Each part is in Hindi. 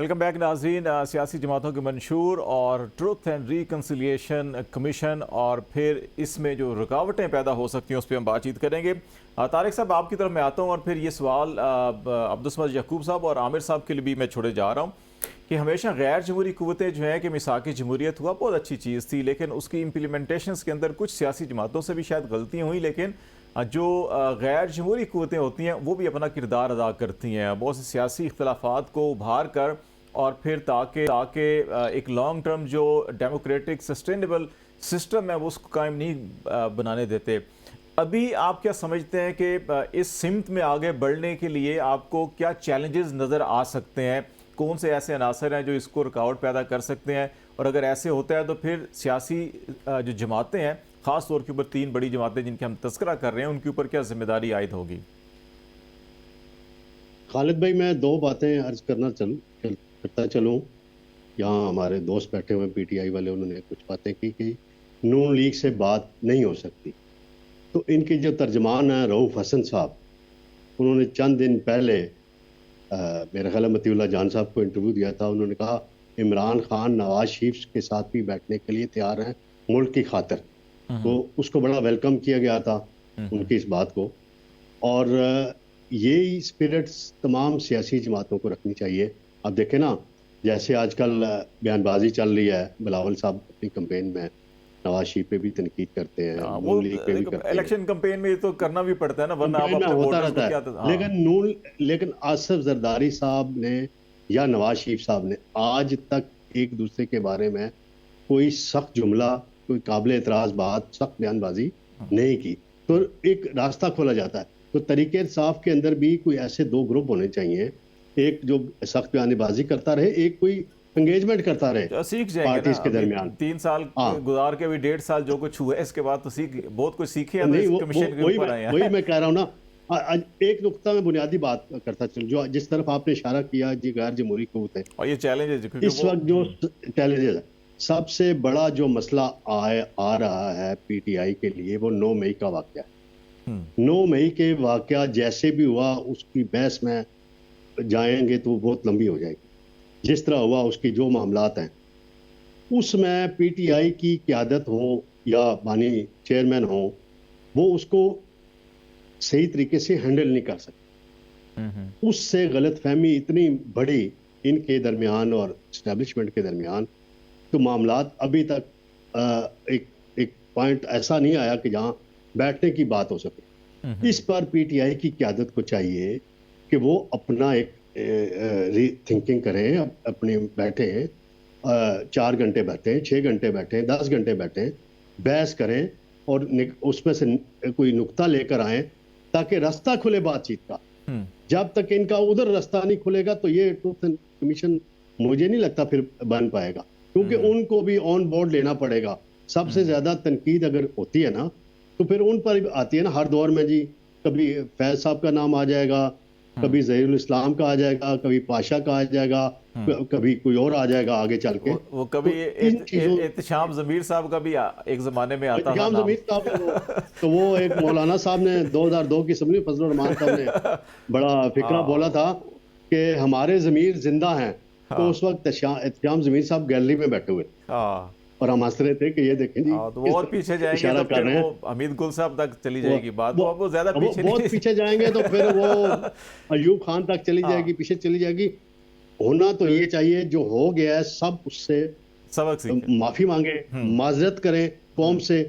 वेलकम बैक नाज़रीन। सियासी जमातों के मंशूर और ट्रुथ एंड रिकन्सिलिएशन कमीशन और फिर इसमें जो रुकावटें पैदा हो सकती हैं उस पर हम बातचीत करेंगे। तारिक साहब, आपकी तरफ मैं आता हूँ और फिर ये सवाल अब्दुल यकूब साहब और आमिर साहब के लिए भी मैं छोड़े जा रहा हूँ कि हमेशा गैर जमहूरी कुव्वतें जो हैं कि मिसाक जमहूरियत हुआ बहुत अच्छी चीज़ थी, लेकिन उसकी इम्प्लीमेंटेशन के अंदर कुछ सियासी जमातों से भी शायद गलतियाँ हुई, लेकिन जो गैर जमहूरी कुव्वतें होती हैं वो भी अपना किरदार अदा करती हैं बहुत से सियासी इख्तलाफात को उभार कर, और फिर ताकि ताकि एक लॉन्ग टर्म जो डेमोक्रेटिक सस्टेनेबल सिस्टम है वो उसको कायम नहीं बनाने देते। अभी आप क्या समझते हैं कि इस सिमत में आगे बढ़ने के लिए आपको क्या चैलेंजेस नज़र आ सकते हैं? कौन से ऐसे अनासर हैं जो इसको रुकावट पैदा कर सकते हैं? और अगर ऐसे होता है तो फिर सियासी जो जमातें हैं, ख़ास तौर के ऊपर 3 बड़ी जमातें जिनके हम तस्करा कर रहे हैं, उनके ऊपर क्या जिम्मेदारी आयद होगी? खालिद भाई, मैं 2 बातें अर्ज करता चलूँ। यहाँ हमारे दोस्त बैठे हुए पीटीआई वाले, उन्होंने कुछ बातें की कि नून लीग से बात नहीं हो सकती। तो इनके जो तर्जमान हैं रऊफ़ हसन साहब, उन्होंने चंद दिन पहले मेरा ख्याल है मतीउल्लाह जान साहब को इंटरव्यू दिया था। उन्होंने कहा इमरान खान नवाज शरीफ के साथ भी बैठने के लिए तैयार हैं मुल्क की खातिर। तो उसको बड़ा वेलकम किया गया था उनकी इस बात को। और ये स्पिरिट्स तमाम सियासी जमातों को रखनी चाहिए। अब देखें ना, जैसे आजकल बयानबाजी चल रही है, बिलावल साहब अपनी कैंपेन में नवाज शरीफ पे भी तनकीद करते हैं, वो लीग पे भी करते हैं। इलेक्शन कैंपेन में तो करना भी पड़ता है ना, वरना आप अपने होता वोटर्स को क्या रहता है। लेकिन आसिफ जरदारी साहब ने या नवाज शरीफ साहब ने आज तक एक दूसरे के बारे में कोई सख्त जुमला, कोई काबिल एतराज बात, सख्त बयानबाजी नहीं की। तो एक रास्ता खोला जाता है। तो तरीके इंसाफ के अंदर भी कोई ऐसे 2 ग्रुप होने चाहिए, एक जो सख्त बयानबाजी करता रहे, एक कोई एंगेजमेंट करता रहे। तो सीख जाएंगे पार्टीज के दरमियान 3 साल गुजार के भी 1.5 साल जो कुछ हुआ है, इसके बाद तो बहुत कुछ सीखे हैं। नहीं, तो कमीशन के ऊपर आए हैं। वही मैं कह रहा हूँ ना। आज एक नुक्ता में बुनियादी बात करता चल, जो जिस तरफ आपने इशारा किया, जी गैर जमहूरी कुव्वतें और ये चैलेंज है इस वक्त जो चैलेंजेस है, सबसे बड़ा जो मसला आ रहा है पीटीआई के लिए, वो 9 मई का वाकया है। 9 मई के वाकया जैसे भी हुआ, उसकी बहस में जाएंगे तो बहुत लंबी हो जाएगी। जिस तरह हुआ, उसकी जो मामलात हैं, उसमें पीटीआई की क़यादत हो या बानी चेयरमैन हो, वो उसको सही तरीके से हैंडल नहीं कर सकते। उससे गलतफहमी इतनी बड़ी इनके दरमियान और एस्टेब्लिशमेंट के दरमियान, तो मामलात अभी तक एक पॉइंट ऐसा नहीं आया कि जहां बैठने की बात हो सके। इस पर पीटीआई की क़यादत को चाहिए कि वो अपना एक रीथिंकिंग करें, अपने बैठे 4 घंटे बैठे, 6 घंटे बैठे, 10 घंटे बैठे, बहस करें और उसमें से कोई नुक्ता लेकर आए ताकि रास्ता खुले बातचीत का। जब तक इनका उधर रास्ता नहीं खुलेगा तो ये ट्रुथ एंड कमीशन मुझे नहीं लगता फिर बन पाएगा, क्योंकि उनको भी ऑन बोर्ड लेना पड़ेगा। सबसे ज्यादा तनकीद अगर होती है ना, तो फिर उन पर आती है ना हर दौर में। जी, कभी फैज साहब का नाम आ जाएगा, कभी ज़हीरुल इस्लाम का आ जाएगा, कभी पाशा का आ जाएगा, कभी कोई और आ जाएगा आगे चल के। वो कभी एहतशाम ज़मीर साहब का भी एक जमाने में आता था नाम। तो वो एक मौलाना साहब ने 2002 की असम्बली फजलुर रहमान साहब ने बड़ा फिक्रा बोला था कि हमारे ज़मीर जिंदा हैं। तो उस वक्त एहतशाम ज़मीर साहब गैलरी में बैठे हुए और हम हंस रहे थे कि ये देखें जी, तो और पीछे जाएंगे तो फिर वो हमीद गुल साहब तक चली जाएगी बात। वो ज्यादा पीछे बहुत पीछे जाएंगे तो फिर वो अयूब खान तक चली जाएगी, पीछे चली जाएगी। होना तो ये चाहिए, जो हो गया है सब उससे सबक सीखें, माफी मांगे, माजरत करें कौम से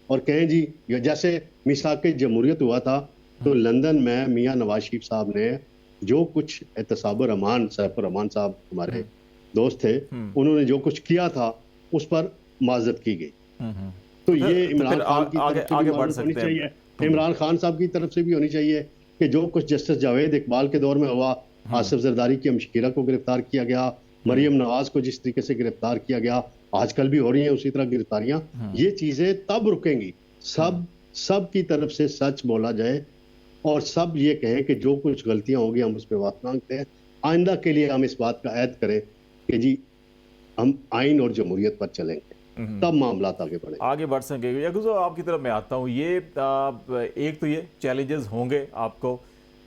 और कहें जी, जैसे मिसाक जमहूरियत हुआ था तो लंदन में मियां नवाज शरीफ साहब ने जो कुछ एहतसाबुर रहमान साहब हमारे दोस्त थे, उन्होंने जो कुछ किया था उस पर माजरत की गई। तो ये इमरान खान की तरफ से भी होनी चाहिए, इमरान खान साहब की तरफ से भी होनी चाहिए कि जो कुछ जस्टिस जावेद इकबाल के दौर में हुआ, आसिफ जरदारी की अमशीरा को गिरफ्तार किया गया, मरियम नवाज को जिस तरीके से गिरफ्तार किया गया, आजकल भी हो रही हैं उसी तरह गिरफ्तारियां। ये चीजें तब रुकेंगी सब की तरफ से सच बोला जाए और सब ये कहें कि जो कुछ गलतियां होगी हम उस पर माफी मांगते हैं। आइंदा के लिए हम इस बात का ऐद करें कि जी हम आइन और जमहूरियत पर चलेंगे, तब मामला आगे बढ़ सकेंगे। आपकी तरफ मैं आता हूँ। ये एक तो ये चैलेंजेस होंगे आपको,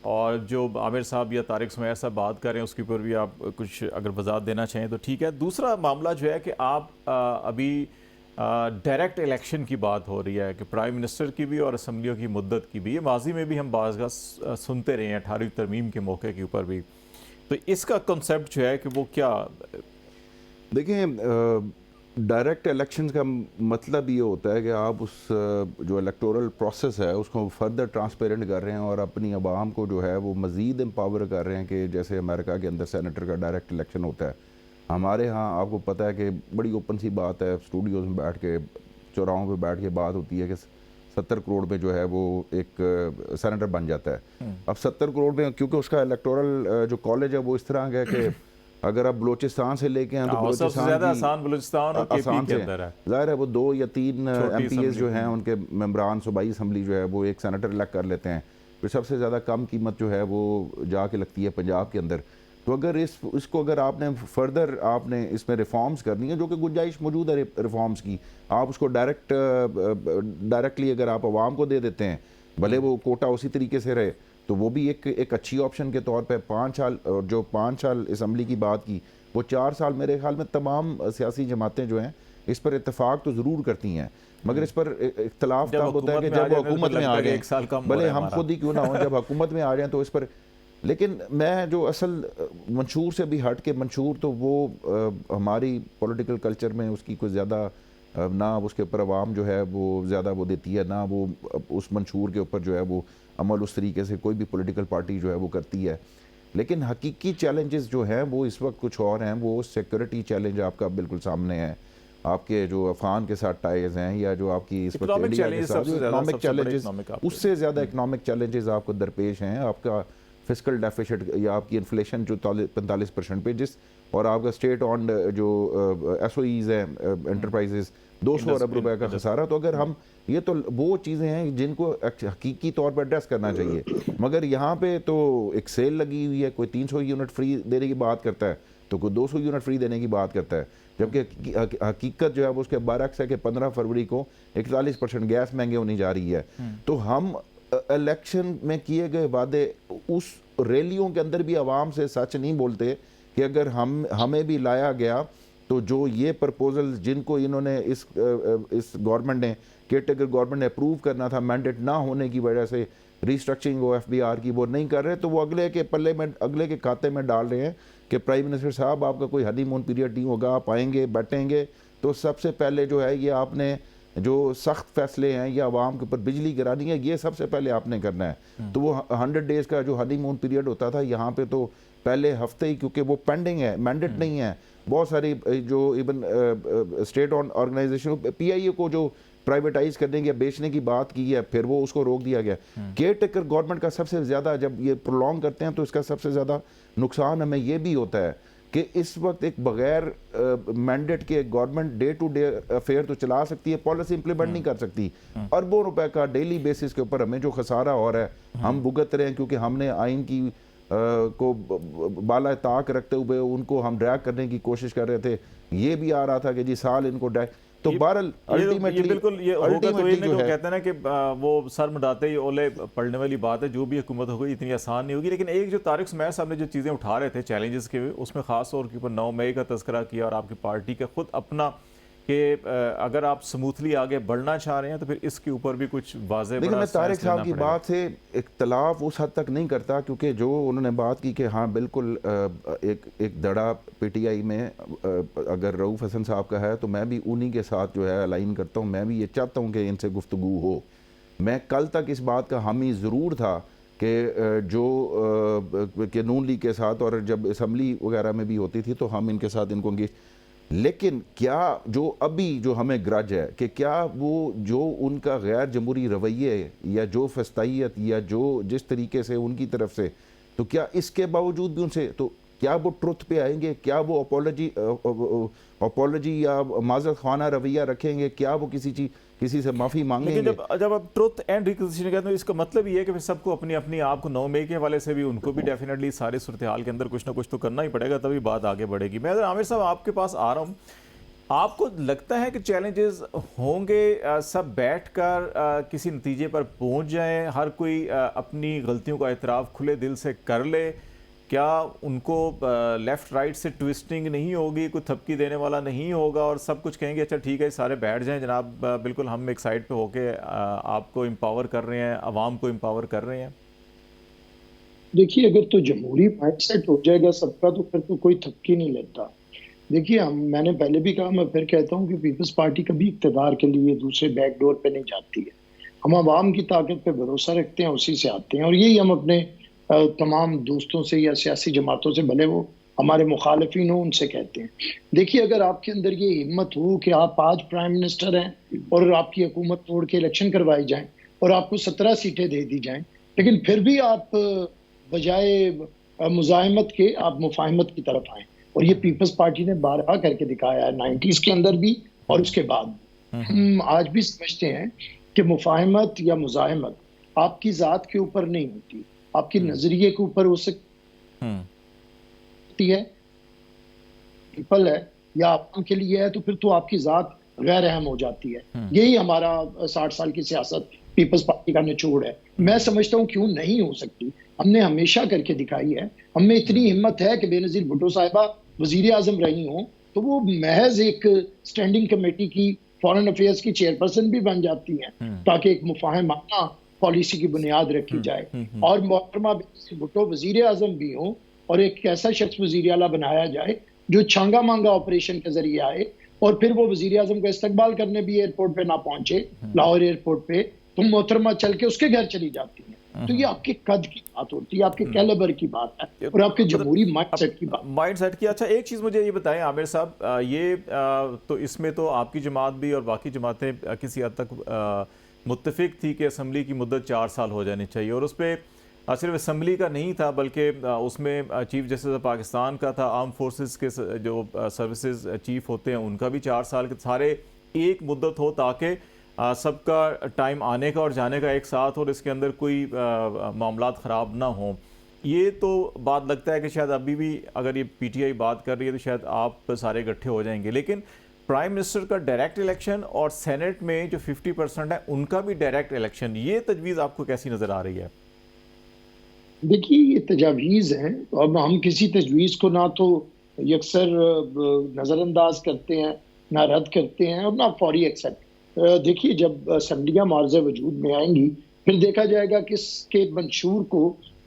और जो आमिर साहब या तारिक सुमैर साहब बात कर रहे हैं उसके ऊपर भी आप कुछ अगर वजाहत देना चाहें तो ठीक है। दूसरा मामला जो है कि आप अभी डायरेक्ट इलेक्शन की बात हो रही है कि प्राइम मिनिस्टर की भी और असम्बलियों की मुद्दत की भी, ये माजी में भी हम बाज़ सुनते रहे हैं 18वीं तरमीम के मौके के ऊपर भी। तो इसका कॉन्सेप्ट जो है कि वो क्या, देखें डायरेक्ट इलेक्शंस का मतलब ये होता है कि आप उस जो इलेक्टोरल प्रोसेस है उसको फर्दर ट्रांसपेरेंट कर रहे हैं और अपनी आवाम को जो है वो मज़ीद एम्पावर कर रहे हैं कि जैसे अमेरिका के अंदर सेनेटर का डायरेक्ट इलेक्शन होता है, हमारे यहाँ आपको पता है कि बड़ी ओपन सी बात है, स्टूडियोज़ में बैठ के चौराहों पे बैठ के बात होती है कि 70 करोड़ में जो है वो एक सेनेटर बन जाता है। अब 70 करोड़ में क्योंकि उसका इलेक्टोरल जो कॉलेज है वो इस तरह का है कि अगर आप बलूचिस्तान से लेके हैं तो सबसे ज़्यादा आसान बलूचिस्तान और केपी के अंदर है। ज़ाहिर है वो 2 या 3 MPs जो हैं उनके मेंबरान सूबाई असम्बली जो है वो एक सेनेटर इलेक्ट कर लेते हैं। फिर सबसे ज़्यादा कम कीमत जो है वो जाके लगती है पंजाब के अंदर। तो अगर इसको अगर आपने फर्दर आपने इसमें रिफॉर्म्स करनी है, जो कि गुंजाइश मौजूद है रिफॉर्म्स की, आप उसको डायरेक्टली अगर आप आवाम को दे देते हैं, भले वो कोटा उसी तरीके से रहे, तो वो भी एक अच्छी ऑप्शन के तौर पे 5 साल, और जो 5 साल असम्बली की बात की वो 4 साल मेरे ख्याल में तमाम सियासी जमातें जो हैं इस पर इत्तेफाक तो ज़रूर करती हैं, मगर इस पर इख्तलाफ तब होता है कि जब वो हुकूमत में आ गए, भले हम खुद ही क्यों ना हो, जब हुकूमत में आ जाएं तो इस पर। लेकिन मैं जो असल मंशूर से भी हट के, मंशूर तो वो हमारी पॉलिटिकल कल्चर में उसकी कोई ज़्यादा ना उसके ऊपर आवाम जो है वो ज़्यादा वो देती है, ना वो उस मंशूर के ऊपर जो है वो अमल उस तरीके से कोई भी पॉलिटिकल पार्टी जो है वो करती है। लेकिन हकीकी चैलेंजेस जो हैं वो इस वक्त कुछ और हैं। वो सिक्योरिटी चैलेंज आपका बिल्कुल सामने है, आपके जो अफगान के साथ टाइज हैं, या जो आपकी इस वक्त इंडिया के साथ इकोनॉमिक चैलेंजेस, उससे ज़्यादा इकोनॉमिक चैलेंजेस आपको दरपेश हैं। आपका फिस्कल डेफिसिट या आपकी इन्फ्लेशन जो 45% पे, जिस और आपका स्टेट ऑन जो SOEs हैं, एंटरप्राइजेस, 200 अरब रुपए का खसारा। तो अगर हम ये तो वो चीज़ें हैं जिनको हकीकी तौर पर एड्रेस करना चाहिए, मगर यहाँ पे तो एक सेल लगी हुई है, कोई 300 यूनिट फ्री देने की बात करता है तो कोई 200 यूनिट फ्री देने की बात करता है, जबकि हकीकत जो है वो उसके बरक्स है कि 15 फरवरी को 41% गैस महंगे होने जा रही है। तो हम इलेक्शन में किए गए वादे उस रैलियों के अंदर भी आवाम से सच नहीं बोलते कि अगर हमें भी लाया गया तो जो ये प्रपोजल जिनको इन्होंने इस गवर्नमेंट ने, केयरटेकर गवर्नमेंट ने अप्रूव करना था, मैंडेट ना होने की वजह से रिस्ट्रक्चरिंग FBR की वो नहीं कर रहे, तो वो अगले के पल्ले में, अगले के खाते में डाल रहे हैं कि प्राइम मिनिस्टर साहब आपका कोई हनीमून पीरियड नहीं होगा, आप आएंगे बैठेंगे तो सबसे पहले जो है ये आपने जो सख्त फैसले हैं या आवाम के ऊपर बिजली गिरानी है, ये सबसे पहले आपने करना है। तो वो 100 डेज का जो हनीमून पीरियड होता था, यहाँ पे तो पहले हफ्ते ही, क्योंकि वो पेंडिंग है, मैंडेट नहीं है। बहुत सारी जो even state on organisation PIO को जो प्राइवेटाइज करने की या बेचने की बात की है, फिर वो उसको रोक दिया गया। केयर टेकर गवर्नमेंट का सबसे ज़्यादा, जब ये प्रोलॉन्ग करते हैं तो इसका सबसे ज़्यादा नुकसान हमें ये भी होता है कि इस वक्त एक बगैर मैंडेट के government day to day affair तो चला सकती है, पॉलिसी इंप्लीमेंट नहीं कर सकती। अरबों रुपए का डेली बेसिस के ऊपर हमें जो खसारा हो रहा है हम भुगत रहे हैं, क्योंकि हमने आइन की को बाला ताक रखते हुए उनको हम ड्रैग करने की कोशिश कर रहे थे। ये भी आ रहा था कि जी साल इनको ड्रैग, तो बहरहाल अल्टीमेटली बिल्कुल ये होगा, तो ये कहते हैं ना कि वो सर मुड़ाते ही ओले पड़ने वाली बात है। जो भी हुकूमत होगी इतनी आसान नहीं होगी। लेकिन एक जो तारिक सुमैर साहब ने जो चीज़ें उठा रहे थे चैलेंजेस के, उसमें खास तौर के ऊपर 9 मई का तस्करा किया और आपकी पार्टी का खुद अपना कि अगर आप स्मूथली आगे बढ़ना चाह रहे हैं तो फिर इसके ऊपर भी कुछ वाज़ेह। लेकिन मैं तारिक साहब की बात से इख्तलाफ उस हद तक नहीं करता, क्योंकि जो उन्होंने बात की कि हाँ बिल्कुल एक दड़ा PTI में अगर रऊफ़ हसन साहब का है तो मैं भी उन्हीं के साथ जो है अलाइन करता हूँ। मैं भी ये चाहता हूँ कि इनसे गुफ्तगू हो। मैं कल तक इस बात का हामी ज़रूर था कि जो कि नून लीग के साथ, और जब असम्बली वगैरह में भी होती थी तो हम इनके साथ इनको इंगेज, लेकिन क्या जो अभी जो हमें ग्रज है कि क्या वो जो उनका गैर जमहूरी रवैये या जो फस्तायत या जो जिस तरीके से उनकी तरफ से, तो क्या इसके बावजूद भी उनसे, तो क्या वो ट्रुथ पे आएंगे? क्या वो अपोलॉजी या माज़रत खाना रवैया रखेंगे? क्या वो किसी से माफ़ी मांगेंगे? जब आप ट्रुथ एंड रिकंसिलिएशन कहते हैं, इसका मतलब ये है कि फिर सबको अपनी अपनी आपको 9 मई के हवाले से भी उनको भी डेफिनेटली सारी सूरत हाल के अंदर कुछ ना कुछ तो करना ही पड़ेगा, तभी बात आगे बढ़ेगी। मैं अगर आमिर साहब आपके पास आ रहा हूँ आपको लगता है कि चैलेंजेस होंगे, सब बैठकर किसी नतीजे पर पहुंच जाएं, हर कोई अपनी गलतियों का एतराफ़ खुले दिल से कर ले? क्या उनको लेफ़्ट राइट से ट्विस्टिंग नहीं होगी, कोई थपकी देने वाला नहीं होगा और सब कुछ कहेंगे अच्छा ठीक है सारे बैठ जाएं जनाब, बिल्कुल हम एक साइड पे होके आपको एम्पावर कर रहे हैं, आवाम को एम्पावर कर रहे हैं? देखिए, अगर तो जमहूरी माइंडसेट हो जाएगा सबका तो फिर तो कोई थपकी नहीं लेता। देखिए, मैंने पहले भी कहा, मैं फिर कहता हूँ कि पीपल्स पार्टी कभी इक़्तिदार के लिए दूसरे बैकडोर पे नहीं जाती है। हम आवाम की ताकत पे भरोसा रखते हैं, उसी से आते हैं, और यही हम अपने तमाम दोस्तों से या सियासी जमातों से, भले वो हमारे मुखालिफिन हो, उनसे कहते हैं। देखिए, अगर आपके अंदर ये हिम्मत हो कि आप आज प्राइम मिनिस्टर हैं और आपकी हुकूमत तोड़ के इलेक्शन करवाई जाए और आपको 17 सीटें दे दी जाएं, लेकिन फिर भी आप बजाय मुजाहिमत के आप मुफाहिमत की तरफ आए, और ये पीपल्स पार्टी ने बारहा करके दिखाया है 90s के अंदर भी और उसके बाद। हम आज भी समझते हैं कि मुफाहिमत या मुजाहिमत आपकी ज़ात के ऊपर नहीं होती, आपके नजरिए के ऊपर हो सकती है, पीपल है या आवाम के लिए है, तो फिर तो आपकी ज़ात गैर अहम हो जाती है। यही हमारा 60 साल की सियासत पीपल्स पार्टी का निचोड़ है। मैं समझता हूँ क्यों नहीं हो सकती, हमने हमेशा करके दिखाई है। हमें इतनी हिम्मत है कि बेनज़ीर भुट्टो साहिबा वजीर आजम रही हों तो वो महज एक स्टैंडिंग कमेटी की फॉरेन अफेयर्स की चेयरपर्सन भी बन जाती हैं, ताकि एक मुफाहमाना पॉलिसी की बुनियाद रखी जाए। और मोहतरमा बेनज़ीर भुट्टो वजीर आजम भी हों और एक ऐसा शख्स वजीर आला बनाया जाए जो छांगा मांगा ऑपरेशन के जरिए आए और फिर वो वजीर आजम का इस्तकबाल करने भी एयरपोर्ट पे ना पहुंचे, लाहौर एयरपोर्ट पे, तो मोहतरमा चल के उसके घर चली जाती है। तो ये आपके कद की बात होती है, आपके कैलिबर की बात है और आपके जमहूरी माइंडसेट की बात। माइंडसेट की। अच्छा, एक चीज़ मुझे ये बताएं आमिर साहब, ये तो इसमें तो आपकी जमात भी और बाकी जमातें किसी हद तक मुत्तफिक थी कि असम्बली की मुद्दत 4 साल हो जानी चाहिए, और उस पर सिर्फ असम्बली का नहीं था बल्कि उसमें चीफ जस्टिस ऑफ पाकिस्तान का था, आर्म फोर्सेस के जो सर्विसेज चीफ होते हैं उनका भी 4 साल के, सारे एक मुद्दत हो ताकि सबका टाइम आने का और जाने का एक साथ हो और इसके अंदर कोई मामलात ख़राब ना हो। ये तो बात लगता है कि शायद अभी भी अगर ये पीटीआई बात कर रही है तो शायद आप सारे इकट्ठे हो जाएंगे, लेकिन प्राइम मिनिस्टर का डायरेक्ट इलेक्शन और सेनेट में जो 50% है उनका भी डायरेक्ट इलेक्शन, ये तजवीज़ आपको कैसी नज़र आ रही है? देखिए, ये तजावीज़ हैं, अब हम किसी तजवीज़ को ना तो यकसर नज़रअंदाज करते हैं, ना रद्द करते हैं और ना फौरी एक्सेप्ट। देखिए, जब असम्बलियाँ मार्ज़े वजूद में आएंगी फिर देखा जाएगा कि इसके मंशूर को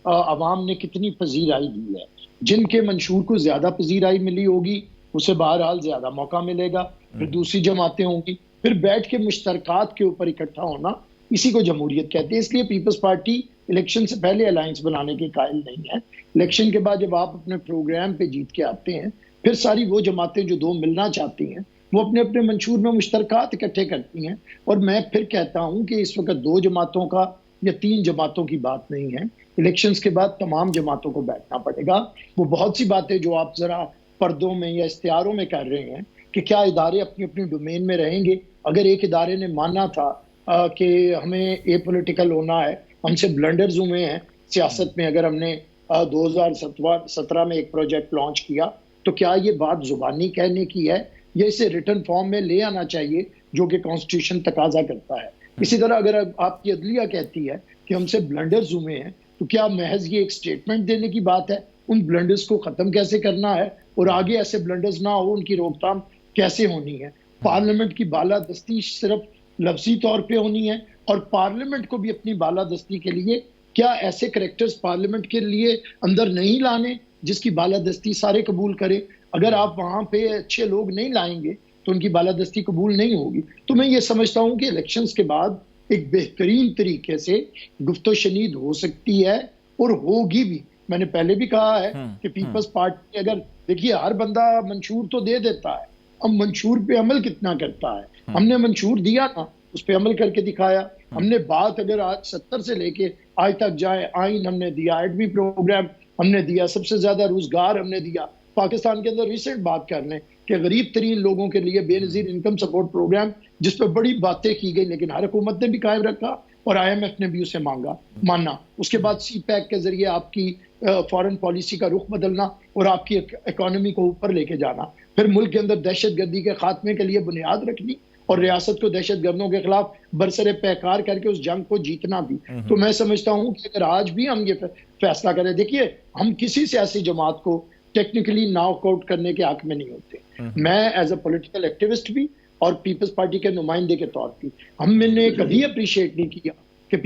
अवाम ने कितनी पजीराई दी है। जिनके मंशूर को ज़्यादा पजीराई मिली होगी उसे बहरहाल ज़्यादा मौका मिलेगा, फिर दूसरी जमातें होंगी, फिर बैठ के मुश्तरकात के ऊपर इकट्ठा होना, इसी को जमहूरियत कहते हैं। इसलिए पीपल्स पार्टी इलेक्शन से पहले अलायंस बनाने के कायल नहीं है। इलेक्शन के बाद जब आप अपने प्रोग्राम पे जीत के आते हैं फिर सारी वो जमातें जो दो मिलना चाहती हैं वो अपने अपने मंशूर में मुश्तरकात इकट्ठे करती हैं। और मैं फिर कहता हूं कि इस वक्त 2 जमातों का या 3 जमातों की बात नहीं है, इलेक्शंस के बाद तमाम जमातों को बैठना पड़ेगा। वो बहुत सी बातें जो आप जरा पर्दों में या इश्तिहारों में कर रहे हैं कि क्या इदारे अपनी अपनी डोमेन में रहेंगे। अगर एक इदारे ने माना था कि हमें ए पॉलिटिकल होना है, हमसे ब्लंडर्स हुए हैं सियासत में, अगर हमने 2017 में एक प्रोजेक्ट लॉन्च किया तो क्या ये बात जुबानी कहने की है या इसे रिटर्न फॉर्म में ले आना चाहिए जो कि कॉन्स्टिट्यूशन तकाजा करता है। इसी तरह अगर आपकी अदलिया कहती है कि हमसे ब्लंडर्स हुए हैं तो क्या महज ये एक स्टेटमेंट देने की बात है, उन ब्लंडर्स को खत्म कैसे करना है और आगे ऐसे ब्लंडर्स ना हो उनकी रोकथाम कैसे होनी है। पार्लियामेंट की बालादस्ती सिर्फ लफ्जी तौर पे होनी है और पार्लियामेंट को भी अपनी बालादस्ती के लिए क्या ऐसे करैक्टर्स पार्लियामेंट के लिए अंदर नहीं लाने जिसकी बालादस्ती सारे कबूल करें। अगर आप वहां पे अच्छे लोग नहीं लाएंगे तो उनकी बालादस्ती कबूल नहीं होगी। तो मैं ये समझता हूं कि इलेक्शंस के बाद एक बेहतरीन तरीके से गुफ्तो शनीद हो सकती है और होगी भी। मैंने पहले भी कहा है कि पीपल्स पार्टी, अगर देखिए हर बंदा मंशूर तो दे देता है, अब मंशूर पे अमल कितना करता है। हमने मंशूर दिया ना, उस पे अमल करके दिखाया। हमने बात अगर आज 70 से लेके आज तक जाए, आइन हमने दिया, एडमी प्रोग्राम हमने दिया, सबसे ज्यादा रोजगार हमने दिया। पाकिस्तान के अंदर रिसेंट बात कर लें कि गरीब तरीन लोगों के लिए बेनजीर इनकम सपोर्ट प्रोग्राम, जिस पर बड़ी बातें की गई लेकिन हर हुकूमत ने भी कायम रखा और IMF ने भी उसे माना। उसके बाद CPEC के जरिए आपकी फॉरेन पॉलिसी का रुख बदलना और आपकी इकोनॉमी को ऊपर लेके जाना। फिर मुल्क के अंदर दहशतगर्दी के खात्मे के लिए बुनियाद रखनी और रियासत को दहशतगर्दों के खिलाफ बरसरे पैकार करके उस जंग को जीतना भी। तो मैं समझता हूं कि अगर आज भी हम ये फैसला करें, देखिए हम किसी सियासी जमात को टेक्निकली नॉकआउट करने के हक में नहीं होते। मैं एज ए पॉलिटिकल एक्टिविस्ट भी और पीपल्स पार्टी के नुमाइंदे के तौर पर हमने कभी अप्रिशिएट नहीं किया कि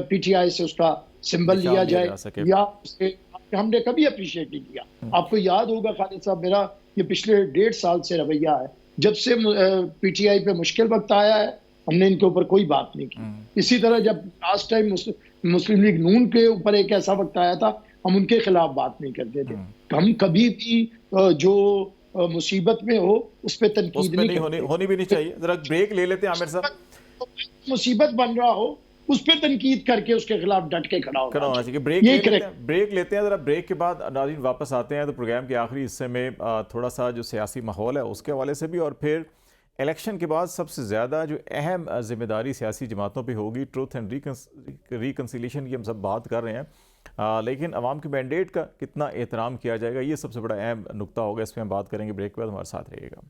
पीटीआई से उसका सिंबल लिया जाए या उसके, हमने कभी अप्रिशिएट नहीं किया। आपको याद होगा खालिद साहब, मेरा ये पिछले 1.5 साल से रवैया है। जब से पीटीआई पे मुश्किल वक्त आया है हमने इनके ऊपर कोई बात नहीं की। इसी तरह जब लास्ट टाइम मुस्लिम लीग नून के ऊपर एक ऐसा वक्त आया था हम उनके खिलाफ बात नहीं करते थे। हम कभी भी जो मुसीबत में हो उस पर तनकीद नहीं होनी भी नहीं चाहिए। जरा ब्रेक ले लेते हैं आमिर साहब। मुसीबत बन रहा हो उस पर तनकीद करके उसके खिलाफ डट के खड़ा होना चाहिए। ब्रेक लेते हैं। जरा ब्रेक के बाद नाज़रीन वापस आते हैं तो प्रोग्राम के आखिरी हिस्से में थोड़ा सा जो सियासी माहौल है उसके हवाले से भी, और फिर इलेक्शन के बाद सबसे ज़्यादा जो अहम जिम्मेदारी सियासी जमातों पे होगी ट्रूथ एंड रिकन्सिलिएशन की हम सब बात कर रहे हैं, लेकिन अवाम के मैंडेट का कितना एहतराम किया जाएगा ये सबसे बड़ा अहम नुक्ता होगा। इस पर हम बात करेंगे। ब्रेक के बाद हमारे साथ रहिएगा।